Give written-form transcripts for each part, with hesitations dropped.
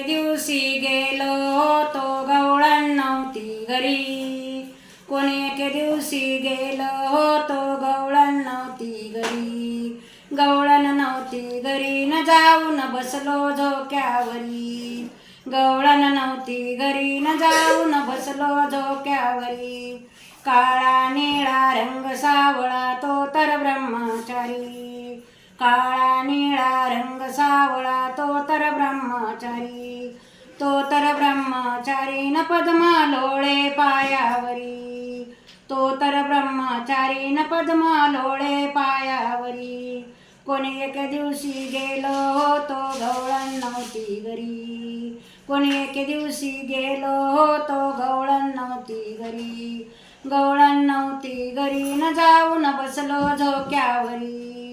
दिवशी गेलो होतो गवळण नव्हती घरी. कोणी एके दिवशी गेलो होतो गवळण नव्हती घरी. गवळण नव्हती घरी न जाऊन बसलो झोक्यावरी. गवळण नव्हती घरी न जाऊन बसलो झोक्यावरी. काळा निळा रंग सावळा तो तर ब्रह्मचारी. काळा निळा रंग सावळा तो तर ब्रह्मचारी. तो तर ब्रह्मचारी न पद्म लोळे पायावरी. तो तर ब्रह्मचारी न पद्म लोळे पायावरी. कोणी एके दिवशी गेलो होतो गवळण नव्हती घरी. कोणी एके दिवशी गेलो होतो गवळण नव्हती घरी. गवळण नव्हती घरी न जाऊन बसलो झोक्यावरी.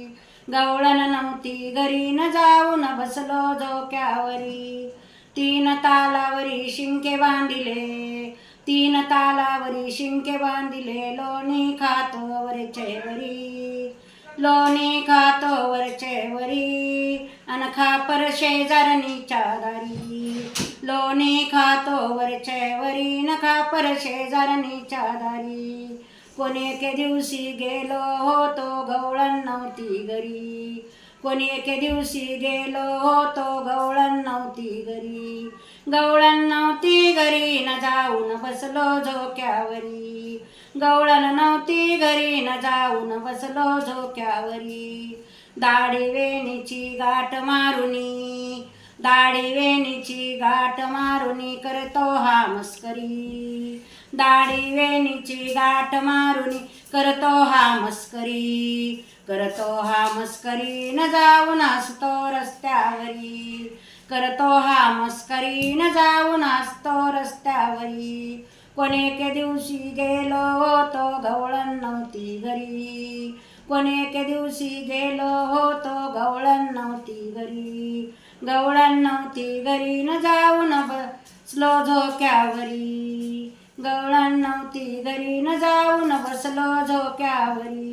गवळण नव्हती घरी न जाऊन बसलो झोक्यावरी. तीन तालावरी शिंके बांधिले. तीन तालावरी शिंके बांधिले. लोणी खातो वरचे वरी. लोणी खातो वरचे वरी. अन खापर शेजारणीच्या दारी. लोणी खातो वरचे वरी न खापर शेजारणीच्या दारी. कोणी एके दिवशी गेलो होतो गवळण नव्हती घरी. कोणी एके दिवशी गेलो होतो गवळण नव्हती घरी. गवळण नव्हती घरी न जाऊन बसलो झोक्यावरी. गवळण नव्हती घरी न जाऊन बसलो झोक्यावरी. दाढी वेणीची गाठ मारुनी. दाढी वेणीची गाठ मारुनी करतो हा मस्करी. दाढी वेणीची गाठ मारुनी करतो हा मस्करी. करतो हा मस्करी न जाऊन हसतो रस्त्यावरी. करतो हा मस्करी न जाऊन हसतो रस्त्यावरी. कोणी एके दिवशी गेलो होतो गवळण नव्हती घरी. कोणी एके दिवशी गेलो होतो गवळण नव्हती घरी. गवळण नव्हती घरी न जाऊन बसलो झोक्यावरी. गवळण नव्हती घरी न जाऊन बसलो झोक्यावरी.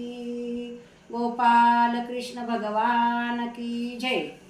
गोपाल कृष्ण भगवान की जय.